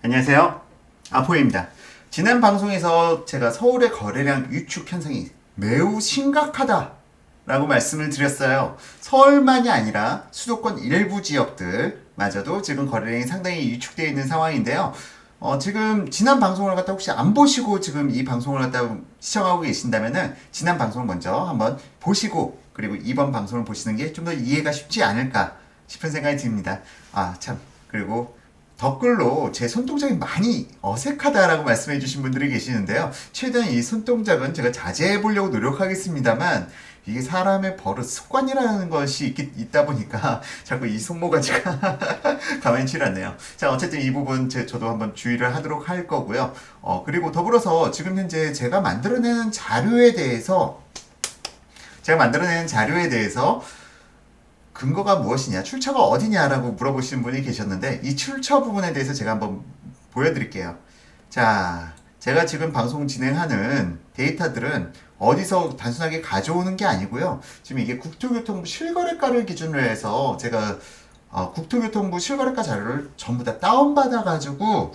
안녕하세요. 아포입니다. 지난 방송에서 제가 서울의 거래량 위축 현상이 매우 심각하다라고 말씀을 드렸어요. 서울만이 아니라 수도권 일부 지역들마저도 지금 거래량이 상당히 위축되어 있는 상황인데요. 지금 지난 방송을 갖다 혹시 안 보시고 지금 이 방송을 갖다 시청하고 계신다면은 지난 방송을 먼저 한번 보시고 그리고 이번 방송을 보시는 게 좀 더 이해가 쉽지 않을까 싶은 생각이 듭니다. 아, 참. 그리고 댓글로 제 손동작이 많이 어색하다라고 말씀해 주신 분들이 계시는데요. 최대한 이 손동작은 제가 자제해 보려고 노력하겠습니다만 이게 사람의 버릇 습관이라는 것이 있다 보니까 자꾸 이 손모가지가 가만히질 않네요. 자, 어쨌든 이 부분 저도 한번 주의를 하도록 할 거고요. 그리고 더불어서 지금 현재 제가 만들어내는 자료에 대해서 근거가 무엇이냐, 출처가 어디냐라고 물어보시는 분이 계셨는데 이 출처 부분에 대해서 제가 한번 보여드릴게요. 자, 제가 지금 방송 진행하는 데이터들은 어디서 단순하게 가져오는 게 아니고요. 지금 이게 국토교통부 실거래가를 기준으로 해서 제가 국토교통부 실거래가 자료를 전부 다 다운받아가지고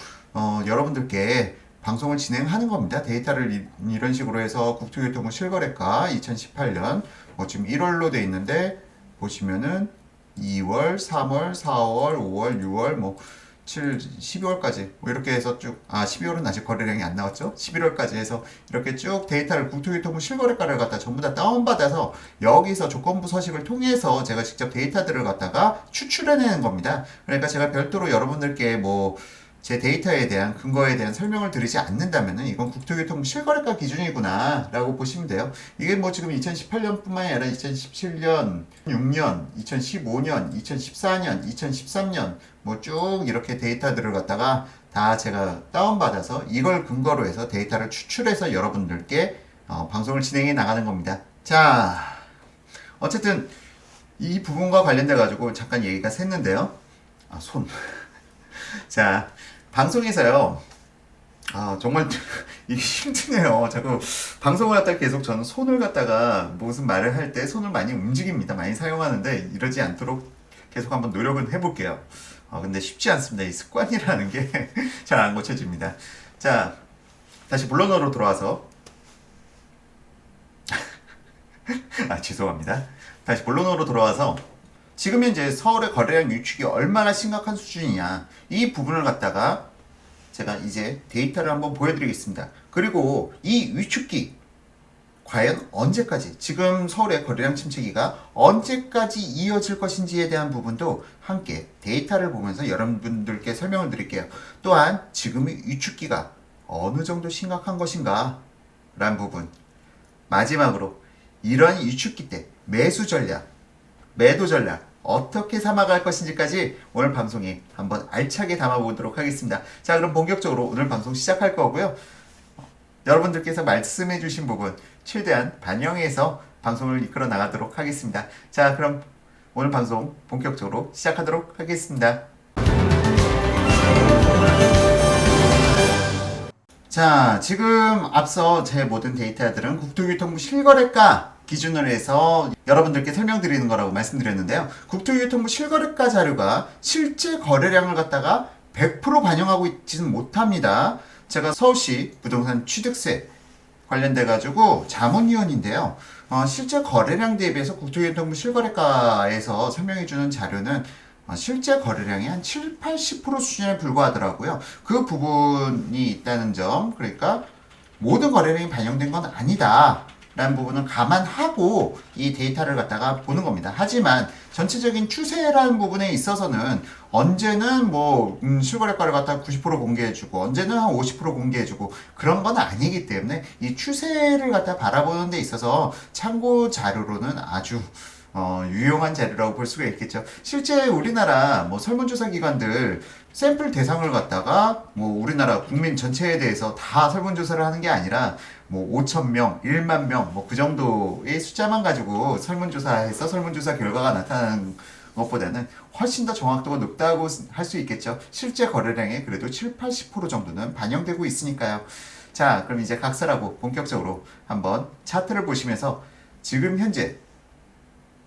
여러분들께 방송을 진행하는 겁니다. 데이터를 이런 식으로 해서 국토교통부 실거래가 2018년 지금 1월로 돼 있는데 보시면은 2월, 3월, 4월, 5월, 6월, 12월까지 이렇게 해서 쭉 12월은 아직 거래량이 안 나왔죠. 11월까지 해서 이렇게 쭉 데이터를 국토교통부 실거래가를 갖다 전부 다 다운받아서 여기서 조건부 서식을 통해서 제가 직접 데이터들을 갖다가 추출해내는 겁니다. 그러니까 제가 별도로 여러분들께 제 데이터에 대한 근거에 대한 설명을 드리지 않는다면은 이건 국토교통부 실거래가 기준이구나 라고 보시면 돼요. 이게 지금 2018년뿐만이 아니라 2017년, 6년, 2015년, 2014년, 2013년 쭉 이렇게 데이터들을 갖다가 다 제가 다운받아서 이걸 근거로 해서 데이터를 추출해서 여러분들께 방송을 진행해 나가는 겁니다. 자, 어쨌든 이 부분과 관련돼 가지고 잠깐 얘기가 샜는데요. 손. 자, 방송에서요. 정말 이게 힘드네요. 자꾸 방송을 갖다가 계속 저는 손을 갖다가 무슨 말을 할 때 손을 많이 움직입니다. 많이 사용하는데 이러지 않도록 계속 한번 노력은 해볼게요. 근데 쉽지 않습니다. 이 습관이라는 게 잘 안 고쳐집니다. 자, 다시 본론으로 돌아와서 죄송합니다. 다시 본론으로 돌아와서 지금 현재 서울의 거래량 위축이 얼마나 심각한 수준이냐 이 부분을 갖다가 제가 이제 데이터를 한번 보여드리겠습니다. 그리고 이 위축기 과연 언제까지 지금 서울의 거래량 침체기가 언제까지 이어질 것인지에 대한 부분도 함께 데이터를 보면서 여러분들께 설명을 드릴게요. 또한 지금의 위축기가 어느 정도 심각한 것인가 라는 부분, 마지막으로 이러한 위축기 때 매수 전략, 매도 전략 어떻게 삼아갈 것인지까지 오늘 방송에 한번 알차게 담아보도록 하겠습니다. 자, 그럼 본격적으로 오늘 방송 시작할 거고요. 여러분들께서 말씀해 주신 부분 최대한 반영해서 방송을 이끌어 나가도록 하겠습니다. 자, 그럼 오늘 방송 본격적으로 시작하도록 하겠습니다. 자, 지금 앞서 제 모든 데이터들은 국토교통부 실거래가 기준으로 해서 여러분들께 설명드리는 거라고 말씀드렸는데요. 국토교통부 실거래가 자료가 실제 거래량을 갖다가 100% 반영하고 있지는 못합니다. 제가 서울시 부동산 취득세 관련돼 가지고 자문위원인데요. 실제 거래량 대비해서 국토교통부 실거래가에서 설명해주는 자료는 실제 거래량이 한 7, 80% 수준에 불과하더라고요. 그 부분이 있다는 점, 그러니까 모든 거래량이 반영된 건 아니다 라는 부분은 감안하고 이 데이터를 갖다가 보는 겁니다. 하지만 전체적인 추세라는 부분에 있어서는 언제는 실거래가를 갖다가 90% 공개해주고 언제는 한 50% 공개해주고 그런 건 아니기 때문에 이 추세를 갖다 바라보는 데 있어서 참고 자료로는 아주 유용한 자료라고 볼 수가 있겠죠. 실제 우리나라 설문조사 기관들 샘플 대상을 갖다가 우리나라 국민 전체에 대해서 다 설문조사를 하는 게 아니라 5,000명, 1만 명, 그 정도의 숫자만 가지고 설문조사해서 설문조사 결과가 나타나는 것보다는 훨씬 더 정확도가 높다고 할 수 있겠죠. 실제 거래량의 그래도 7, 80% 정도는 반영되고 있으니까요. 자, 그럼 이제 각설하고 본격적으로 한번 차트를 보시면서 지금 현재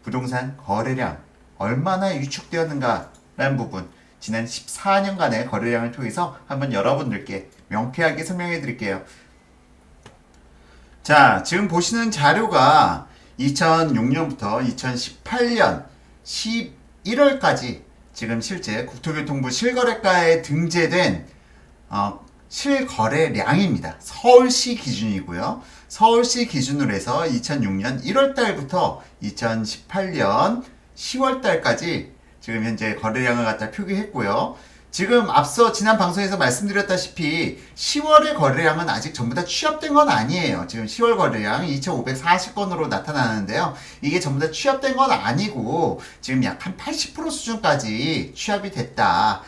부동산 거래량 얼마나 위축되었는가 라는 부분, 지난 14년간의 거래량을 통해서 한번 여러분들께 명쾌하게 설명해 드릴게요. 자, 지금 보시는 자료가 2006년부터 2018년 11월까지 지금 실제 국토교통부 실거래가에 등재된 실거래량입니다. 서울시 기준이고요. 서울시 기준으로 해서 2006년 1월달부터 2018년 10월달까지 지금 현재 거래량을 갖다 표기했고요. 지금 앞서 지난 방송에서 말씀드렸다시피 10월의 거래량은 아직 전부 다 취합된 건 아니에요. 지금 10월 거래량 2,540건으로 나타나는데요. 이게 전부 다 취합된 건 아니고 지금 약 한 80% 수준까지 취합이 됐다.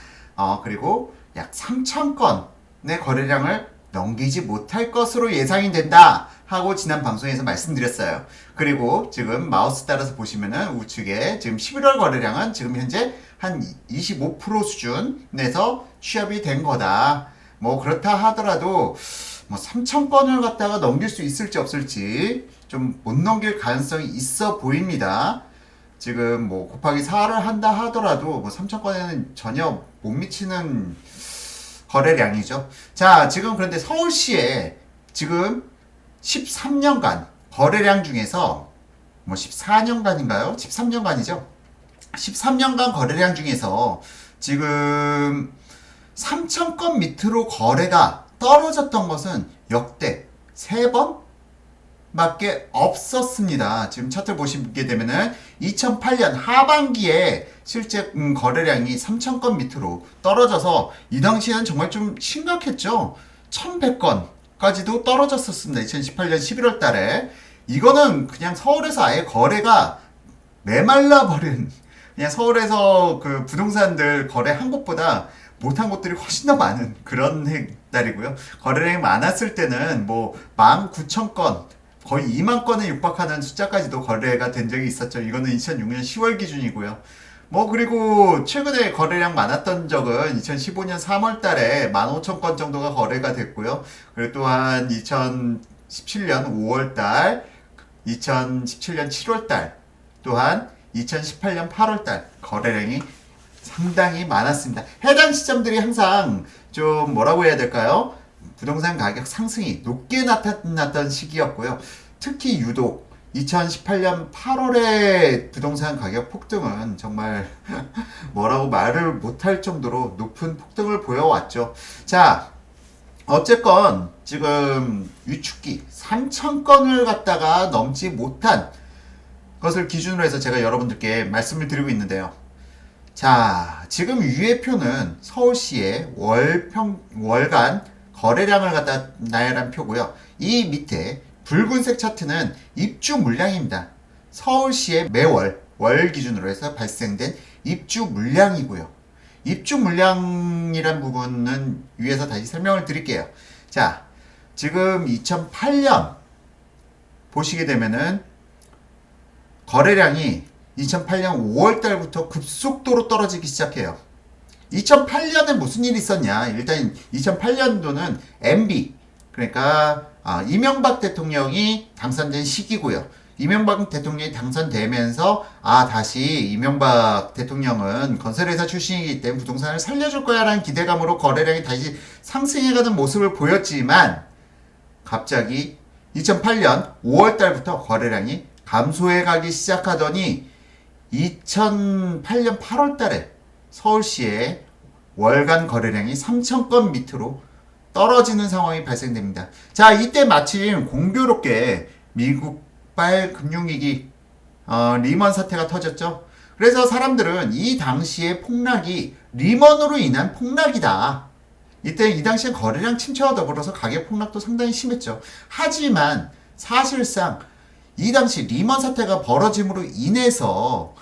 그리고 약 3,000건의 거래량을 넘기지 못할 것으로 예상이 된다 하고 지난 방송에서 말씀드렸어요. 그리고 지금 마우스 따라서 보시면은 우측에 지금 11월 거래량은 지금 현재 한 25% 수준에서 취합이 된 거다. 뭐 그렇다 하더라도 뭐 3,000건을 갖다가 넘길 수 있을지 없을지 좀 못 넘길 가능성이 있어 보입니다. 지금 뭐 곱하기 4를 한다 하더라도 뭐 3,000건에는 전혀 못 미치는 거래량이죠. 자, 지금 그런데 서울시에 지금 13년간 거래량 중에서 뭐 14년간인가요? 13년간이죠. 13년간 거래량 중에서 지금 3,000건 밑으로 거래가 떨어졌던 것은 역대 3번 밖에 없었습니다. 지금 차트 보시게 되면은 2008년 하반기에 실제 거래량이 3,000건 밑으로 떨어져서 이 당시에는 정말 좀 심각했죠. 1,100건까지도 떨어졌었습니다. 2018년 11월 달에. 이거는 그냥 서울에서 아예 거래가 메말라 버린, 그냥 서울에서 그 부동산들 거래한 곳보다 못한 곳들이 훨씬 더 많은 그런 달이고요. 거래량이 많았을 때는 뭐 19,000건, 거의 2만 건에 육박하는 숫자까지도 거래가 된 적이 있었죠. 이거는 2006년 10월 기준이고요. 뭐 그리고 최근에 거래량 많았던 적은 2015년 3월 달에 15,000건 정도가 거래가 됐고요. 그리고 또한 2017년 5월 달, 2017년 7월 달, 또한 2018년 8월 달 거래량이 상당히 많았습니다. 해당 시점들이 항상 좀 뭐라고 해야 될까요? 부동산 가격 상승이 높게 나타났던 시기였고요. 특히 유독 2018년 8월의 부동산 가격 폭등은 정말 뭐라고 말을 못할 정도로 높은 폭등을 보여왔죠. 자, 어쨌건 지금 위축기 3,000건을 갖다가 넘지 못한 것을 기준으로 해서 제가 여러분들께 말씀을 드리고 있는데요. 자, 지금 위의 표는 서울시의 월간 거래량을 갖다 나열한 표고요. 이 밑에 붉은색 차트는 입주 물량입니다. 서울시의 매월 월 기준으로 해서 발생된 입주 물량이고요. 입주 물량이란 부분은 위에서 다시 설명을 드릴게요. 자, 지금 2008년 보시게 되면은 거래량이 2008년 5월 달부터 급속도로 떨어지기 시작해요. 2008년에 무슨 일이 있었냐? 일단 2008년도는 MB, 그러니까 이명박 대통령이 당선된 시기고요. 이명박 대통령이 당선되면서 다시 이명박 대통령은 건설회사 출신이기 때문에 부동산을 살려줄 거야 라는 기대감으로 거래량이 다시 상승해가는 모습을 보였지만 갑자기 2008년 5월 달부터 거래량이 감소해가기 시작하더니 2008년 8월 달에 서울시의 월간 거래량이 3,000건 밑으로 떨어지는 상황이 발생됩니다. 자, 이때 마침 공교롭게 미국발 금융위기 리먼 사태가 터졌죠. 그래서 사람들은 이 당시의 폭락이 리먼으로 인한 폭락이다. 이 당시에 거래량 침체와 더불어서 가격 폭락도 상당히 심했죠. 하지만 사실상 이 당시 리먼 사태가 벌어짐으로 인해서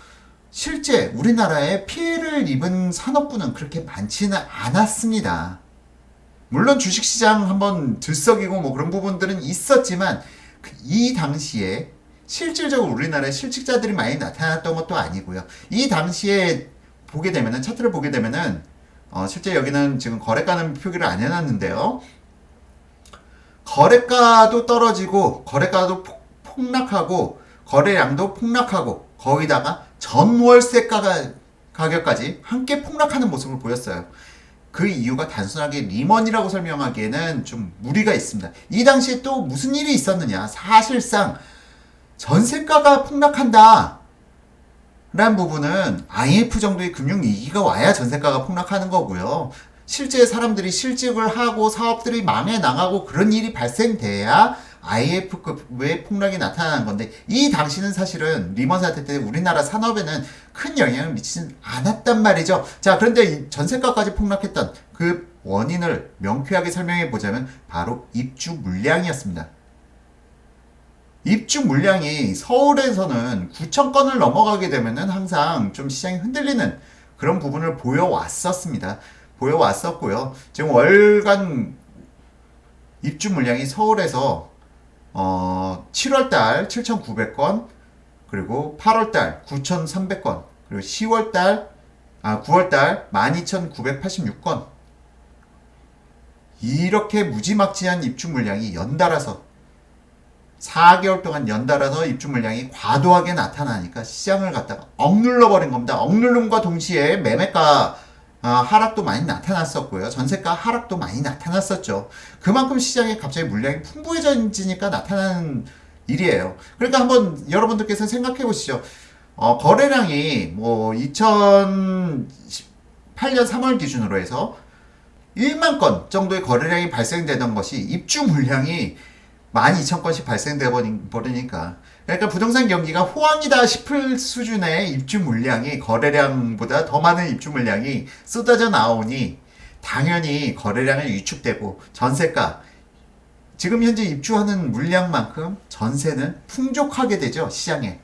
실제 우리나라에 피해를 입은 산업군은 그렇게 많지는 않았습니다. 물론 주식시장 한번 들썩이고 뭐 그런 부분들은 있었지만 이 당시에 실질적으로 우리나라에 실직자들이 많이 나타났던 것도 아니고요. 이 당시에 보게 되면은 차트를 보게 되면은 실제 여기는 지금 거래가는 표기를 안 해놨는데요. 거래가도 떨어지고 거래가도 폭락하고 거래량도 폭락하고 거기다가 전월세가가 가격까지 함께 폭락하는 모습을 보였어요. 그 이유가 단순하게 리먼이라고 설명하기에는 좀 무리가 있습니다. 이 당시에 또 무슨 일이 있었느냐? 사실상 전세가가 폭락한다 라는 부분은 IMF 정도의 금융위기가 와야 전세가가 폭락하는 거고요. 실제 사람들이 실직을 하고 사업들이 망해 나가고 그런 일이 발생돼야 IMF급의 폭락이 나타나는 건데, 이 당시는 사실은 리먼 사태 때 우리나라 산업에는 큰 영향을 미치진 않았단 말이죠. 자, 그런데 이 전세가까지 폭락했던 그 원인을 명쾌하게 설명해 보자면 바로 입주 물량이었습니다. 입주 물량이 서울에서는 9천 건을 넘어가게 되면은 항상 좀 시장이 흔들리는 그런 부분을 보여왔었습니다. 보여왔었고요. 지금 월간 입주 물량이 서울에서 7월달 7,900건, 그리고 8월달 9,300건, 그리고 9월달 12,986건. 이렇게 무지막지한 입주 물량이 연달아서 4개월 동안 연달아서 입주 물량이 과도하게 나타나니까 시장을 갖다가 억눌러 버린 겁니다. 억누름과 동시에 매매가 하락도 많이 나타났었고요. 전세가 하락도 많이 나타났었죠. 그만큼 시장에 갑자기 물량이 풍부해지니까 나타나는 일이에요. 그러니까 한번 여러분들께서 생각해 보시죠. 거래량이 뭐 2018년 3월 기준으로 해서 1만 건 정도의 거래량이 발생되던 것이 입주 물량이 12,000건씩 발생돼 버리니까, 그러니까 부동산 경기가 호황이다 싶을 수준의 입주 물량이 거래량보다 더 많은 입주 물량이 쏟아져 나오니 당연히 거래량은 위축되고 전세가, 지금 현재 입주하는 물량만큼 전세는 풍족하게 되죠, 시장에.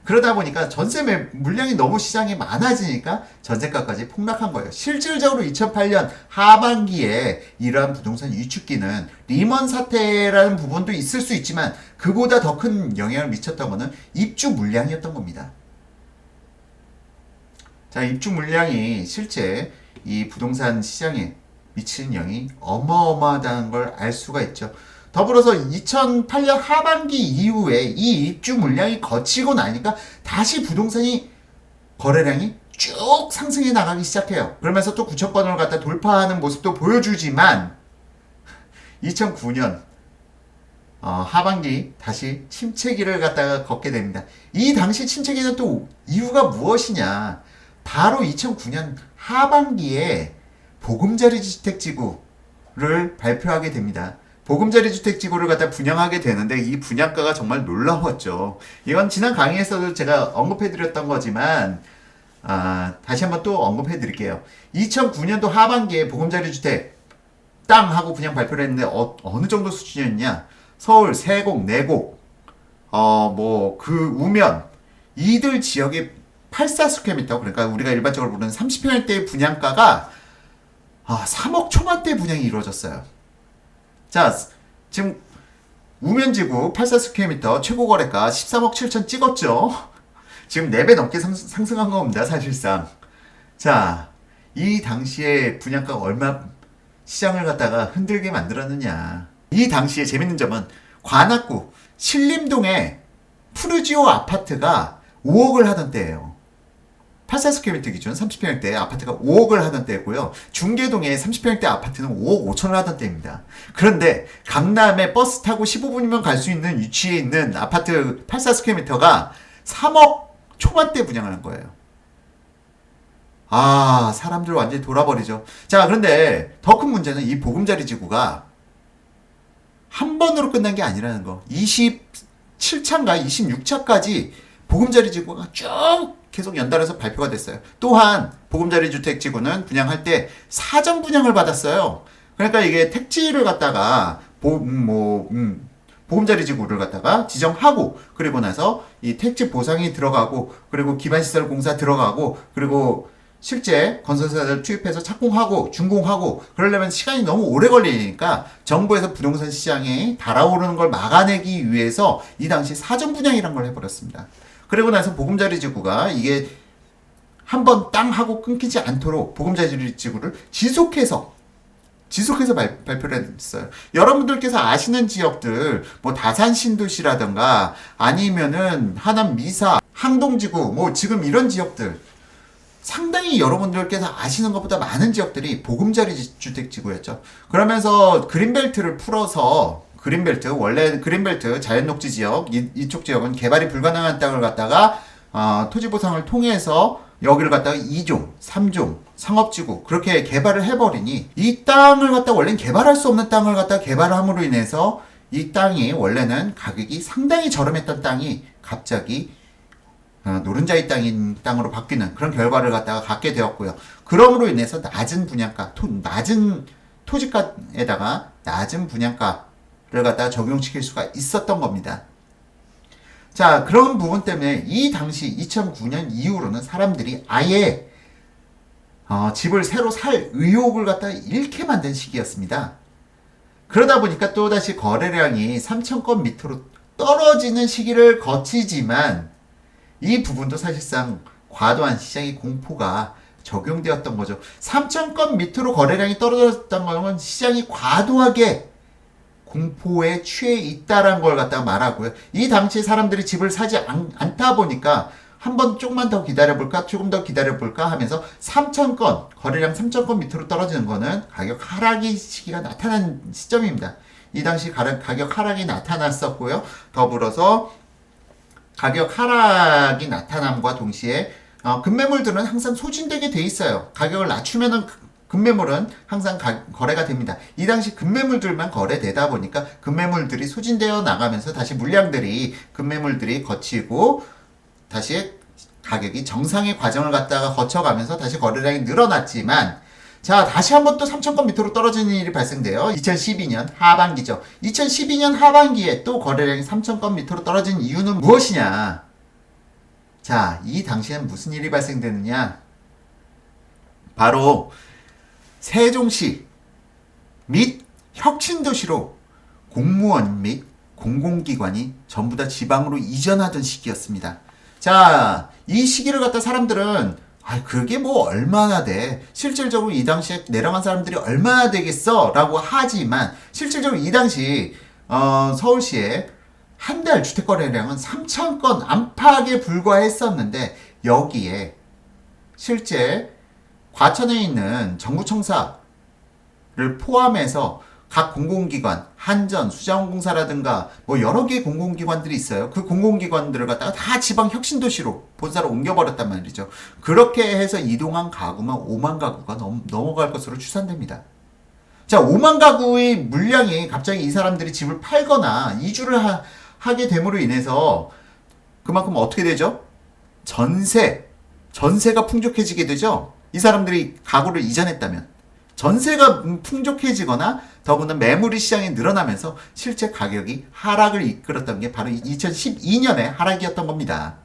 그러다 보니까 전세 물량이 너무 시장에 많아지니까 전세가까지 폭락한 거예요. 실질적으로 2008년 하반기에 이러한 부동산 위축기는 리먼 사태라는 부분도 있을 수 있지만 그보다 더 큰 영향을 미쳤던 것은 입주 물량이었던 겁니다. 자, 입주 물량이 실제 이 부동산 시장에 미치는 영향이 어마어마하다는 걸 알 수가 있죠. 더불어서 2008년 하반기 이후에 이 입주 물량이 거치고 나니까 다시 부동산이 거래량이 쭉 상승해 나가기 시작해요. 그러면서 또 9천 건을 갖다 돌파하는 모습도 보여주지만 2009년 하반기 다시 침체기를 갖다가 걷게 됩니다. 이 당시 침체기는 또 이유가 무엇이냐? 바로 2009년 하반기에 보금자리 주택지구를 발표하게 됩니다. 보금자리 주택지구를 갖다 분양하게 되는데 이 분양가가 정말 놀라웠죠. 이건 지난 강의에서도 제가 언급해드렸던 거지만 다시 한번 또 언급해드릴게요. 2009년도 하반기에 보금자리 주택 땅하고 분양 발표를 했는데 어느 정도 수준이었냐? 서울, 세곡, 내곡, 그 우면 이들 지역의 84스퀘어미터, 그러니까 우리가 일반적으로 부르는 30평대의 분양가가 3억 초반대 분양이 이루어졌어요. 자, 지금 우면지구 84스퀘어미터 최고 거래가 13억 7천 찍었죠. 지금 4배 넘게 상승한 겁니다, 사실상. 자, 이 당시에 분양가가 얼마 시장을 갖다가 흔들게 만들었느냐. 이 당시에 재밌는 점은 관악구 신림동에 푸르지오 아파트가 5억을 하던 때예요. 84스퀘어미터 기준 30평대 아파트가 5억을 하던 때고요. 중계동에 30평대 아파트는 5억 5천을 하던 때입니다. 그런데 강남에 버스 타고 15분이면 갈 수 있는 위치에 있는 아파트 84스퀘어미터가 3억 초반대 분양을 한 거예요. 사람들 완전히 돌아버리죠. 자, 그런데 더 큰 문제는 이 보금자리 지구가 한 번으로 끝난 게 아니라는 거. 27차인가 26차까지 보금자리 지구가 쭉 계속 연달아서 발표가 됐어요. 또한 보금자리 주택지구는 분양할 때 사전 분양을 받았어요. 그러니까 이게 택지를 갖다가 보금자리 지구를 갖다가 지정하고, 그리고 나서 이 택지 보상이 들어가고, 그리고 기반시설 공사 들어가고, 그리고 실제 건설사들 투입해서 착공하고 준공하고 그러려면 시간이 너무 오래 걸리니까 정부에서 부동산 시장에 달아오르는 걸 막아내기 위해서 이 당시 사전 분양이란 걸 해버렸습니다. 그리고 나서 보금자리 지구가 이게 한번 땅 하고 끊기지 않도록 보금자리 지구를 지속해서 발표를 했어요. 여러분들께서 아시는 지역들, 뭐 다산 신도시라든가 아니면은 하남 미사, 항동지구, 뭐 지금 이런 지역들 상당히 여러분들께서 아시는 것보다 많은 지역들이 보금자리 주택지구였죠. 그러면서 그린벨트를 풀어서 그린벨트, 원래 그린벨트 자연녹지 지역, 이쪽 지역은 개발이 불가능한 땅을 갖다가 토지 보상을 통해서 여기를 갖다가 2종, 3종, 상업지구 그렇게 개발을 해버리니 이 땅을 갖다가 원래는 개발할 수 없는 땅을 갖다가 개발함으로 인해서 이 땅이 원래는 가격이 상당히 저렴했던 땅이 갑자기 노른자의 땅인 땅으로 바뀌는 그런 결과를 갖다가 갖게 되었고요. 그럼으로 인해서 낮은 분양가, 낮은 토지가에다가 낮은 분양가를 갖다가 적용시킬 수가 있었던 겁니다. 자, 그런 부분 때문에 이 당시 2009년 이후로는 사람들이 아예 집을 새로 살 의욕을 갖다가 잃게 만든 시기였습니다. 그러다 보니까 또다시 거래량이 3,000건 밑으로 떨어지는 시기를 거치지만 이 부분도 사실상 과도한 시장의 공포가 적용되었던 거죠. 3,000건 밑으로 거래량이 떨어졌던 건 시장이 과도하게 공포에 취해 있다라는 걸 갖다가 말하고요. 이 당시에 사람들이 집을 사지 않다 보니까 한번 조금만 더 기다려볼까, 조금 더 기다려볼까 하면서 3,000건, 거래량 3,000건 밑으로 떨어지는 거는 가격 하락의 시기가 나타난 시점입니다. 이 당시 가격 하락이 나타났었고요. 더불어서 가격 하락이 나타남과 동시에 급매물들은 항상 소진되게 돼 있어요. 가격을 낮추면은 급매물은 항상 거래가 됩니다. 이 당시 급매물들만 거래되다 보니까 급매물들이 소진되어 나가면서 다시 물량들이 급매물들이 거치고 다시 가격이 정상의 과정을 갖다가 거쳐가면서 다시 거래량이 늘어났지만 자, 다시 한번 또 3,000건 밑으로 떨어지는 일이 발생돼요. 2012년 하반기죠. 2012년 하반기에 또 거래량이 3,000건 밑으로 떨어진 이유는 무엇이냐? 자, 이 당시엔 무슨 일이 발생되느냐? 바로 세종시 및 혁신도시로 공무원 및 공공기관이 전부 다 지방으로 이전하던 시기였습니다. 자, 이 시기를 갖다 사람들은 그게 뭐 얼마나 돼? 실질적으로 이 당시에 내려간 사람들이 얼마나 되겠어? 라고 하지만 실질적으로 이 당시 서울시의 한 달 주택거래량은 3,000건 안팎에 불과했었는데 여기에 실제 과천에 있는 정부청사를 포함해서 각 공공기관, 한전, 수자원공사라든가 뭐 여러 개의 공공기관들이 있어요. 그 공공기관들을 갖다가 다 지방 혁신도시로 본사로 옮겨버렸단 말이죠. 그렇게 해서 이동한 가구만 5만 가구가 넘어갈 것으로 추산됩니다. 자, 5만 가구의 물량이 갑자기 이 사람들이 집을 팔거나 이주를 하게 됨으로 인해서 그만큼 어떻게 되죠? 전세가 풍족해지게 되죠. 이 사람들이 가구를 이전했다면 전세가 풍족해지거나 더구나 매물이 시장에 늘어나면서 실제 가격이 하락을 이끌었던 게 바로 2012년의 하락이었던 겁니다.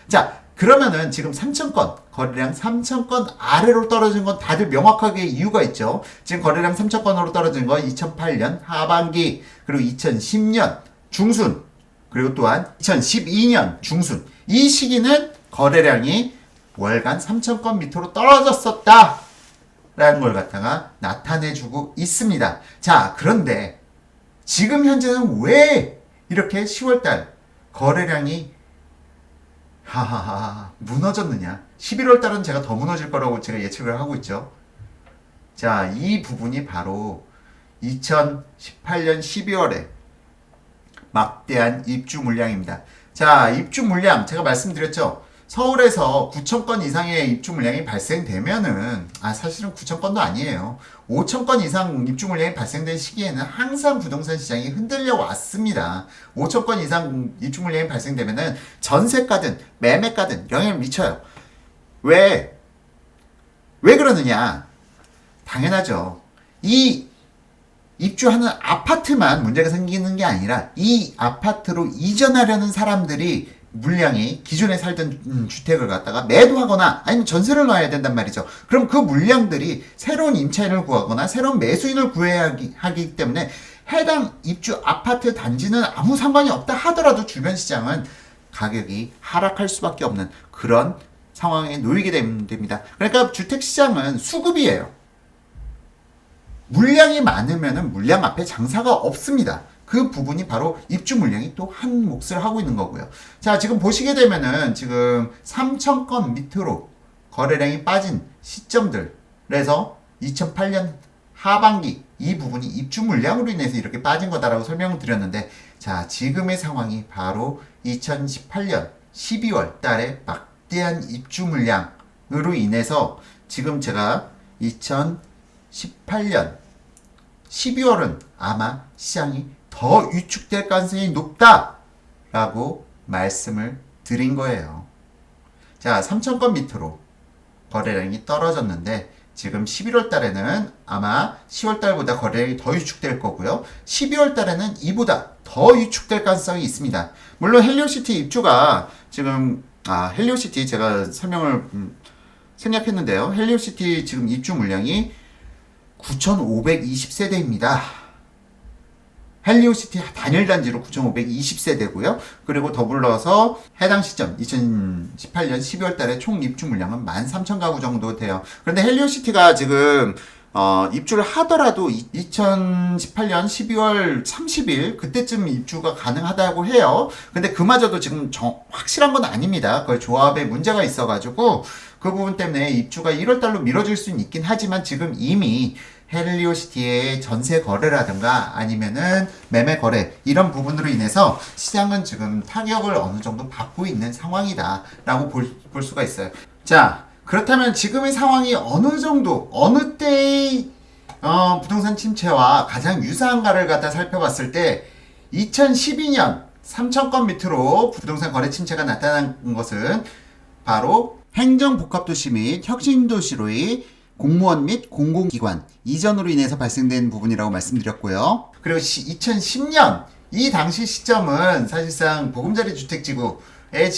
자, 그러면은 지금 3,000건, 거래량 3,000건 아래로 떨어진 건 다들 명확하게 이유가 있죠. 지금 거래량 3,000건으로 떨어진 건 2008년 하반기, 그리고 2010년 중순, 그리고 또한 2012년 중순. 이 시기는 거래량이 월간 3,000건 밑으로 떨어졌었다 라는 걸 갖다가 나타내주고 있습니다. 자, 그런데 지금 현재는 왜 이렇게 10월달 거래량이 무너졌느냐? 11월달은 제가 더 무너질 거라고 제가 예측을 하고 있죠. 자, 이 부분이 바로 2018년 12월에 막대한 입주 물량입니다. 자, 입주 물량 제가 말씀드렸죠. 서울에서 9,000건 이상의 입주 물량이 발생되면은 사실은 9,000건도 아니에요. 5,000건 이상 입주 물량이 발생된 시기에는 항상 부동산 시장이 흔들려 왔습니다. 5,000건 이상 입주 물량이 발생되면은 전세가든 매매가든 영향을 미쳐요. 왜 그러느냐? 당연하죠. 이 입주하는 아파트만 문제가 생기는 게 아니라 이 아파트로 이전하려는 사람들이 물량이 기존에 살던 주택을 갖다가 매도하거나 아니면 전세를 놔야 된단 말이죠. 그럼 그 물량들이 새로운 임차인을 구하거나 새로운 매수인을 구해야 하기 때문에 해당 입주 아파트 단지는 아무 상관이 없다 하더라도 주변 시장은 가격이 하락할 수밖에 없는 그런 상황에 놓이게 됩니다. 그러니까 주택 시장은 수급이에요. 물량이 많으면 물량 앞에 장사가 없습니다. 그 부분이 바로 입주 물량이 또 한 몫을 하고 있는 거고요. 자, 지금 보시게 되면은 지금 3,000건 밑으로 거래량이 빠진 시점들에서 2008년 하반기 이 부분이 입주 물량으로 인해서 이렇게 빠진 거다라고 설명을 드렸는데, 자, 지금의 상황이 바로 2018년 12월 달에 막대한 입주 물량으로 인해서 지금 제가 2018년 12월은 아마 시장이 더 위축될 가능성이 높다라고 말씀을 드린 거예요. 자, 3,000건 밑으로 거래량이 떨어졌는데 지금 11월 달에는 아마 10월 달보다 거래량이 더 위축될 거고요. 12월 달에는 이보다 더 위축될 가능성이 있습니다. 물론 헬리오시티 입주가 지금 헬리오시티 제가 설명을 생략했는데요. 헬리오시티 지금 입주 물량이 9,520세대입니다. 헬리오시티 단일 단지로 9,520세대고요. 그리고 더불어서 해당 시점 2018년 12월 달에 총 입주 물량은 13,000가구 정도 돼요. 그런데 헬리오시티가 지금 입주를 하더라도 2018년 12월 30일 그때쯤 입주가 가능하다고 해요. 근데 그마저도 지금 확실한 건 아닙니다. 그 조합에 문제가 있어가지고 그 부분 때문에 입주가 1월 달로 미뤄질 수는 있긴 하지만 지금 이미 헬리오시티의 전세 거래라든가 아니면은 매매 거래 이런 부분으로 인해서 시장은 지금 타격을 어느 정도 받고 있는 상황이다라고 볼 수가 있어요. 자, 그렇다면 지금의 상황이 어느 정도 어느 때의 부동산 침체와 가장 유사한가를 갖다 살펴봤을 때 2012년 3,000건 밑으로 부동산 거래 침체가 나타난 것은 바로 행정복합도시 및 혁신도시로의 공무원 및 공공기관 이전으로 인해서 발생된 부분이라고 말씀드렸고요. 그리고 2010년 이 당시 시점은 사실상 보금자리 주택지구의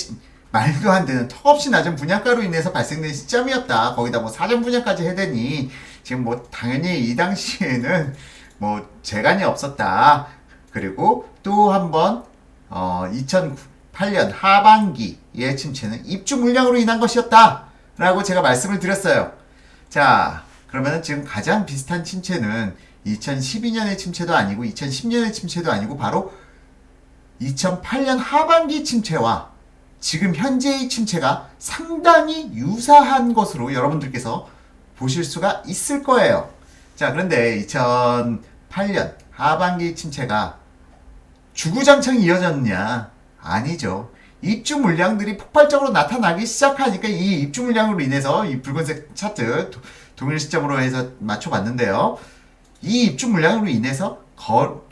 말도 안 되는 턱없이 낮은 분양가로 인해서 발생된 시점이었다. 거기다 뭐 사전 분양까지 해대니 지금 뭐 당연히 이 당시에는 뭐 재간이 없었다. 그리고 또 한번 2008년 하반기의 침체는 입주 물량으로 인한 것이었다 라고 제가 말씀을 드렸어요. 자, 그러면 지금 가장 비슷한 침체는 2012년의 침체도 아니고 2010년의 침체도 아니고 바로 2008년 하반기 침체와 지금 현재의 침체가 상당히 유사한 것으로 여러분들께서 보실 수가 있을 거예요. 자, 그런데 2008년 하반기 침체가 주구장창 이어졌냐? 아니죠. 입주 물량들이 폭발적으로 나타나기 시작하니까 이 입주 물량으로 인해서 이 붉은색 차트 동일 시점으로 해서 맞춰봤는데요. 이 입주 물량으로 인해서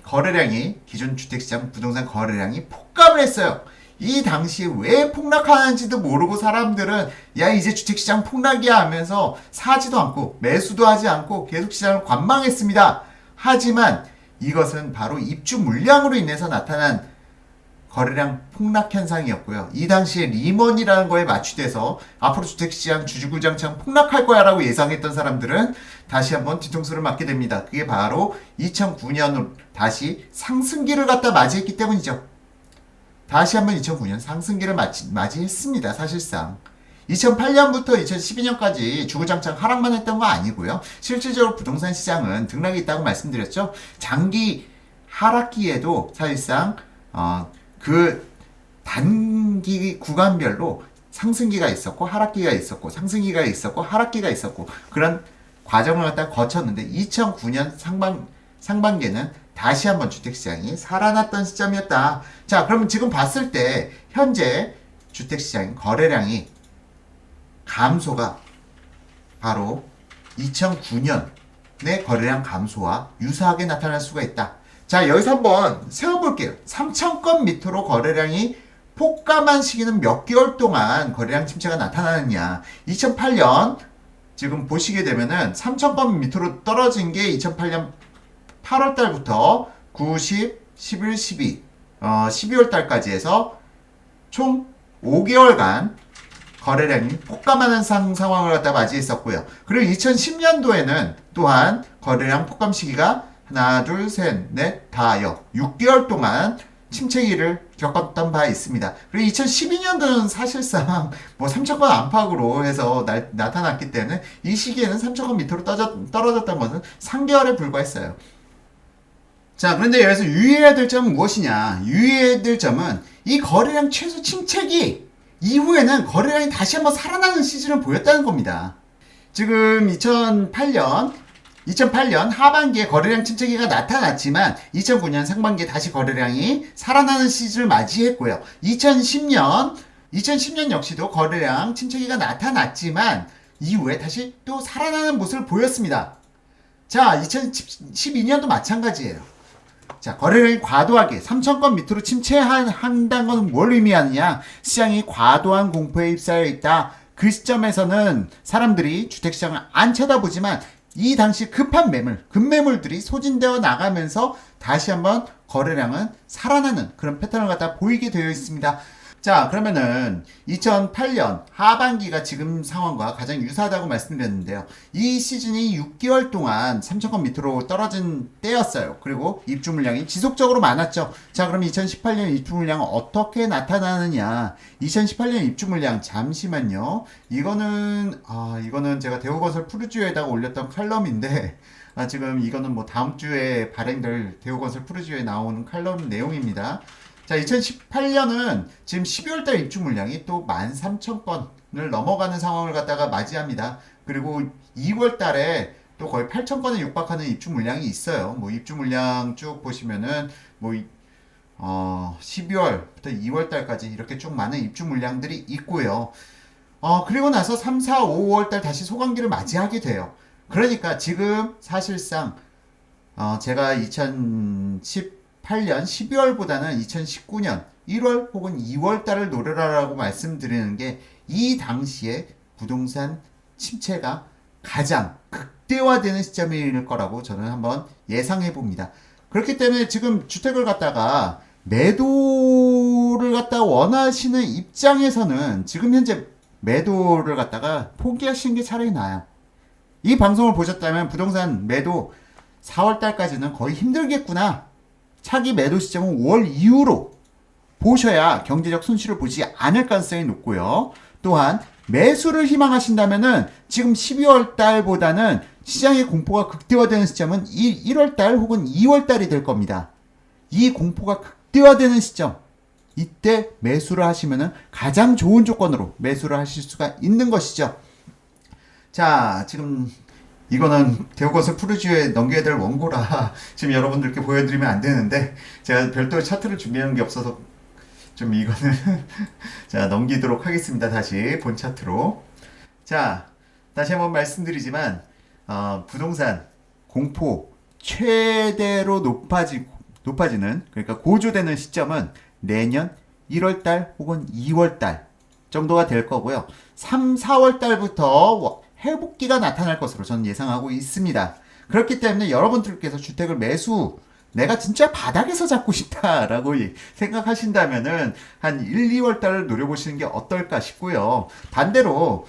거래량이 기존 주택시장 부동산 거래량이 폭감을 했어요. 이 당시에 왜 폭락하는지도 모르고 사람들은 야 이제 주택시장 폭락이야 하면서 사지도 않고 매수도 하지 않고 계속 시장을 관망했습니다. 하지만 이것은 바로 입주 물량으로 인해서 나타난 거래량 폭락 현상이었고요. 이 당시에 리먼이라는 거에 맞추돼서 앞으로 주택시장 주구장창 폭락할 거야 라고 예상했던 사람들은 다시 한번 뒤통수를 맞게 됩니다. 그게 바로 2009년으로 다시 상승기를 갖다 맞이했기 때문이죠. 다시 한번 2009년 상승기를 맞이했습니다. 사실상 2008년부터 2012년까지 주구장창 하락만 했던 거 아니고요. 실질적으로 부동산 시장은 등락이 있다고 말씀드렸죠. 장기 하락기에도 사실상 그 단기 구간별로 상승기가 있었고 하락기가 있었고 상승기가 있었고 하락기가 있었고 그런 과정을 갖다 거쳤는데 2009년 상반기에는 다시 한번 주택시장이 살아났던 시점이었다. 자, 그러면 지금 봤을 때 현재 주택시장 거래량이 감소가 바로 2009년의 거래량 감소와 유사하게 나타날 수가 있다. 자, 여기서 한번 세워볼게요. 3,000건 밑으로 거래량이 폭감한 시기는 몇 개월 동안 거래량 침체가 나타나느냐. 2008년 지금 보시게 되면은 3,000건 밑으로 떨어진 게 2008년 8월 달부터 9, 10, 11, 12, 12월 달까지 해서 총 5개월간 거래량이 폭감하는 상황을 갖다 맞이했었고요. 그리고 2010년도에는 또한 거래량 폭감 시기가 하나, 둘, 셋, 넷, 다여 6개월 동안 침체기를 겪었던 바 있습니다. 그리고 2012년도는 사실상 뭐 3,000건 안팎으로 해서 나타났기 때문에 이 시기에는 3,000건 밑으로 떨어졌던 것은 3개월에 불과했어요. 자, 그런데 여기서 유의해야 될 점은 무엇이냐? 유의해야 될 점은 이 거래량 최소 침체기 이후에는 거래량이 다시 한번 살아나는 시즌을 보였다는 겁니다. 지금 2008년 하반기에 거래량 침체기가 나타났지만 2009년 상반기에 다시 거래량이 살아나는 시즌을 맞이했고요. 2010년 역시도 거래량 침체기가 나타났지만 이후에 다시 또 살아나는 모습을 보였습니다. 자, 2012년도 마찬가지예요. 자, 거래량이 과도하게 3,000건 밑으로 침체한다는 것은 뭘 의미하느냐? 시장이 과도한 공포에 휩싸여 있다. 그 시점에서는 사람들이 주택시장을 안 쳐다보지만 이 당시 급한 급매물들이 소진되어 나가면서 다시 한번 거래량은 살아나는 그런 패턴을 갖다 보이게 되어 있습니다. 자, 그러면은 2008년 하반기가 지금 상황과 가장 유사하다고 말씀드렸는데요. 이 시즌이 6개월 동안 3,000건 밑으로 떨어진 때였어요. 그리고 입주 물량이 지속적으로 많았죠. 자, 그럼 2018년 입주 물량은 어떻게 나타나느냐? 2018년 입주 물량 잠시만요. 이거는 제가 대우건설 푸르지오에다가 올렸던 칼럼인데 지금 이거는 뭐 다음 주에 발행될 대우건설 푸르지오에 나오는 칼럼 내용입니다. 자, 2018년은 지금 12월달 입주 물량이 또 13,000건을 넘어가는 상황을 갖다가 맞이합니다. 그리고 2월달에 또 거의 8,000건에 육박하는 입주 물량이 있어요. 뭐 입주 물량 쭉 보시면은 뭐 12월부터 2월달까지 이렇게 쭉 많은 입주 물량들이 있고요. 그리고 나서 3, 4, 5월달 다시 소강기를 맞이하게 돼요. 그러니까 지금 사실상 제가 2018년 12월보다는 2019년 1월 혹은 2월 달을 노려라라고 말씀드리는 게 이 당시에 부동산 침체가 가장 극대화되는 시점일 거라고 저는 한번 예상해 봅니다. 그렇기 때문에 지금 주택을 갖다가 매도를 갖다 원하시는 입장에서는 지금 현재 매도를 갖다가 포기하시는 게 차라리 나아요. 이 방송을 보셨다면 부동산 매도 4월 달까지는 거의 힘들겠구나. 차기 매도 시점은 5월 이후로 보셔야 경제적 손실을 보지 않을 가능성이 높고요. 또한 매수를 희망하신다면은 지금 12월 달보다는 시장의 공포가 극대화되는 시점은 1월 달 혹은 2월 달이 될 겁니다. 이 공포가 극대화되는 시점, 이때 매수를 하시면은 가장 좋은 조건으로 매수를 하실 수가 있는 것이죠. 자, 지금 이거는 대우건설 푸르지오에 넘겨야 될 원고라 지금 여러분들께 보여드리면 안 되는데 제가 별도의 차트를 준비한 게 없어서 좀 이거는 자, 넘기도록 하겠습니다. 다시 본 차트로. 자, 다시 한번 말씀드리지만 부동산 공포 최대로 높아지는 그러니까 고조되는 시점은 내년 1월달 혹은 2월달 정도가 될 거고요. 3, 4월달부터 회복기가 나타날 것으로 저는 예상하고 있습니다. 그렇기 때문에 여러분들께서 주택을 내가 진짜 바닥에서 잡고 싶다라고 생각하신다면은 한 1, 2월 달을 노려보시는 게 어떨까 싶고요. 반대로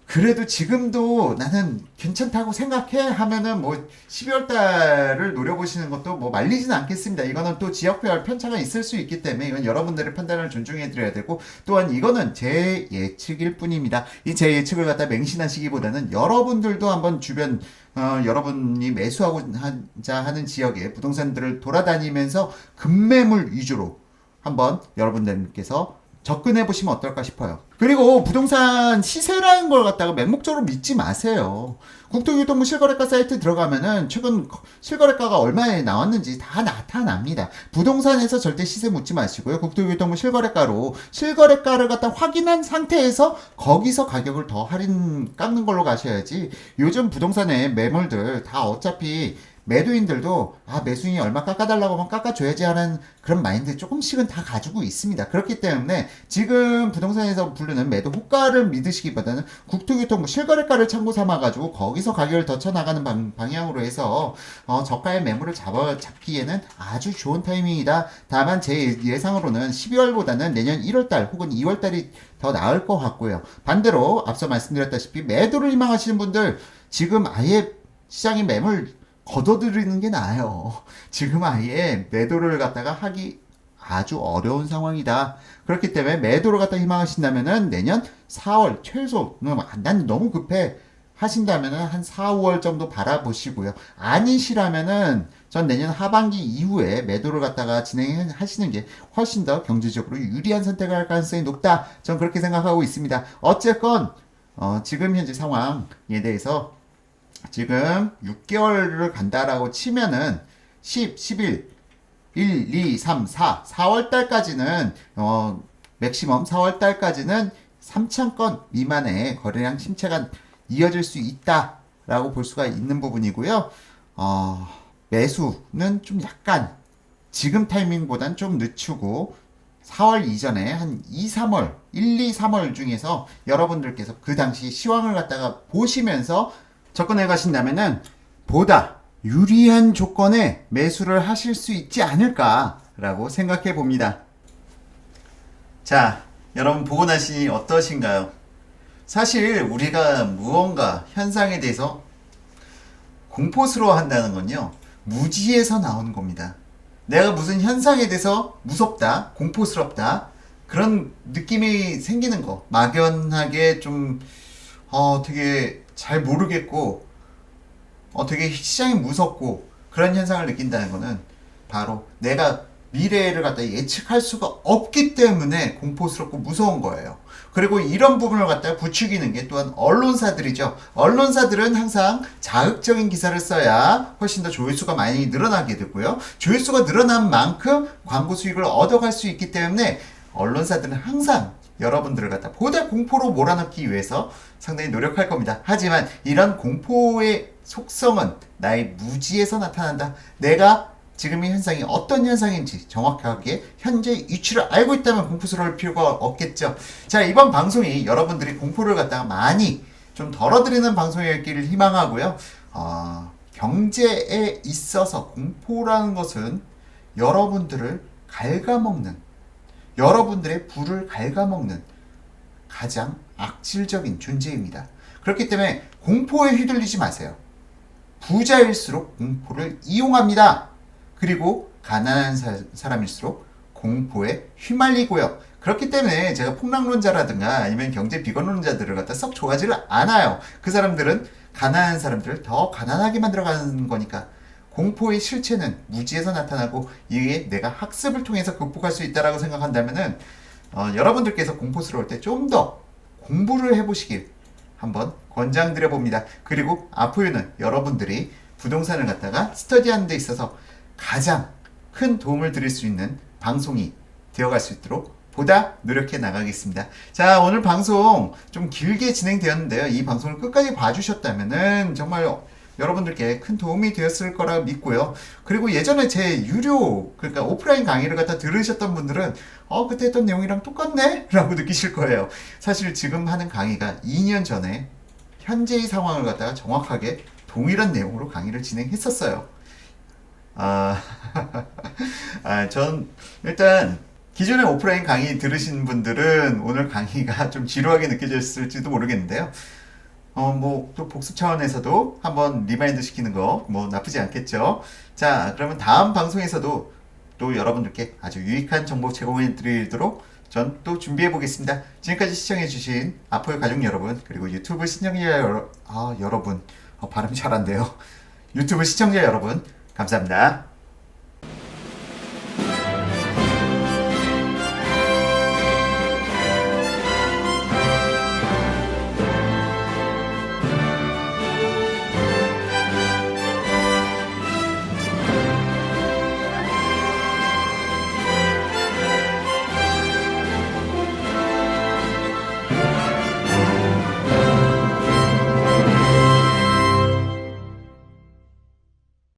그래도 지금도 나는 괜찮다고 생각해 하면은 뭐 12월 달을 노려보시는 것도 뭐 말리지는 않겠습니다. 이거는 또 지역별 편차가 있을 수 있기 때문에 이건 여러분들의 판단을 존중해 드려야 되고, 또한 이거는 제 예측일 뿐입니다. 이 제 예측을 갖다 맹신하시기보다는 여러분들도 한번 주변 여러분이 매수하고자 하는 지역의 부동산들을 돌아다니면서 급매물 위주로 한번 여러분들께서 접근해 보시면 어떨까 싶어요. 그리고 부동산 시세라는 걸 갖다가 맹목적으로 믿지 마세요. 국토교통부 실거래가 사이트 들어가면은 최근 실거래가가 얼마에 나왔는지 다 나타납니다. 부동산에서 절대 시세 묻지 마시고요. 국토교통부 실거래가를 갖다 확인한 상태에서 거기서 가격을 더 할인 깎는 걸로 가셔야지, 요즘 부동산의 매물들 다 어차피 매도인들도 매수인이 얼마 깎아달라고 하면 깎아줘야지 하는 그런 마인드 조금씩은 다 가지고 있습니다. 그렇기 때문에 지금 부동산에서 부르는 매도 호가를 믿으시기보다는 국토교통부 실거래가를 참고 삼아가지고 거기서 가격을 더 쳐나가는 방향으로 해서 저가의 매물을 잡기에는 아주 좋은 타이밍이다. 다만 제 예상으로는 12월보다는 내년 1월달 혹은 2월달이 더 나을 것 같고요. 반대로 앞서 말씀드렸다시피 매도를 희망하시는 분들 지금 아예 시장의 매물 걷어들이는 게 나아요. 지금 아예 매도를 갖다가 하기 아주 어려운 상황이다. 그렇기 때문에 매도를 갖다 희망하신다면은 내년 4월 최소, 난 너무 급해, 하신다면은 한 4, 5월 정도 바라보시고요. 아니시라면은 전 내년 하반기 이후에 매도를 갖다가 진행하시는 게 훨씬 더 경제적으로 유리한 선택을 할 가능성이 높다. 전 그렇게 생각하고 있습니다. 어쨌건 지금 현재 상황에 대해서 지금 6개월을 간다라고 치면은 10, 11, 1, 2, 3, 4, 4월 달까지는 맥시멈 4월 달까지는 3,000건 미만의 거래량 침체가 이어질 수 있다라고 볼 수가 있는 부분이고요. 매수는 좀 약간 지금 타이밍보단 좀 늦추고 4월 이전에 한 2, 3월, 1, 2, 3월 중에서 여러분들께서 그 당시 시황을 갖다가 보시면서 접근해 가신다면은 보다 유리한 조건에 매수를 하실 수 있지 않을까라고 생각해 봅니다. 자, 여러분 보고 나시니 어떠신가요? 사실 우리가 무언가 현상에 대해서 공포스러워 한다는 건요, 무지에서 나오는 겁니다. 내가 무슨 현상에 대해서 무섭다, 공포스럽다, 그런 느낌이 생기는 거. 막연하게 좀, 되게 잘 모르겠고, 되게 시장이 무섭고, 그런 현상을 느낀다는 거는 바로 내가 미래를 갖다 예측할 수가 없기 때문에 공포스럽고 무서운 거예요. 그리고 이런 부분을 갖다가 부추기는 게 또한 언론사들이죠. 언론사들은 항상 자극적인 기사를 써야 훨씬 더 조회수가 많이 늘어나게 되고요. 조회수가 늘어난 만큼 광고 수익을 얻어갈 수 있기 때문에 언론사들은 항상 여러분들을 갖다 보다 공포로 몰아넣기 위해서 상당히 노력할 겁니다. 하지만 이런 공포의 속성은 나의 무지에서 나타난다. 내가 지금 이 현상이 어떤 현상인지 정확하게 현재 위치를 알고 있다면 공포스러울 필요가 없겠죠. 자, 이번 방송이 여러분들이 공포를 갖다가 많이 좀 덜어드리는 방송이었기를 희망하고요. 경제에 있어서 공포라는 것은 여러분들을 갉아먹는, 여러분들의 부를 갉아먹는 가장 악질적인 존재입니다. 그렇기 때문에 공포에 휘둘리지 마세요. 부자일수록 공포를 이용합니다. 그리고 가난한 사람일수록 공포에 휘말리고요. 그렇기 때문에 제가 폭락론자라든가 아니면 경제 비관론자들을 갖다 썩 좋아하지를 않아요. 그 사람들은 가난한 사람들을 더 가난하게 만들어가는 거니까. 공포의 실체는 무지에서 나타나고 이게 내가 학습을 통해서 극복할 수 있다라고 생각한다면은 여러분들께서 공포스러울 때 좀 더 공부를 해보시길 한번 권장드려 봅니다. 그리고 앞으로는 여러분들이 부동산을 갖다가 스터디하는 데 있어서 가장 큰 도움을 드릴 수 있는 방송이 되어갈 수 있도록 보다 노력해 나가겠습니다. 자, 오늘 방송 좀 길게 진행되었는데요. 이 방송을 끝까지 봐주셨다면은 정말 여러분들께 큰 도움이 되었을 거라 믿고요. 그리고 예전에 제 유료, 그러니까 오프라인 강의를 갖다 들으셨던 분들은 그때 했던 내용이랑 똑같네? 라고 느끼실 거예요. 사실 지금 하는 강의가 2년 전에 현재의 상황을 갖다가 정확하게 동일한 내용으로 강의를 진행했었어요. 전 일단 기존에 오프라인 강의 들으신 분들은 오늘 강의가 좀 지루하게 느껴졌을지도 모르겠는데요. 또 복습 차원에서도 한번 리마인드 시키는 거 나쁘지 않겠죠. 자, 그러면 다음 방송에서도 또 여러분들께 아주 유익한 정보 제공해 드리도록 전 또 준비해 보겠습니다. 지금까지 시청해 주신 아포의 가족 여러분, 그리고 유튜브 시청자 여러분, 발음이 잘 안 돼요. 유튜브 시청자 여러분, 감사합니다.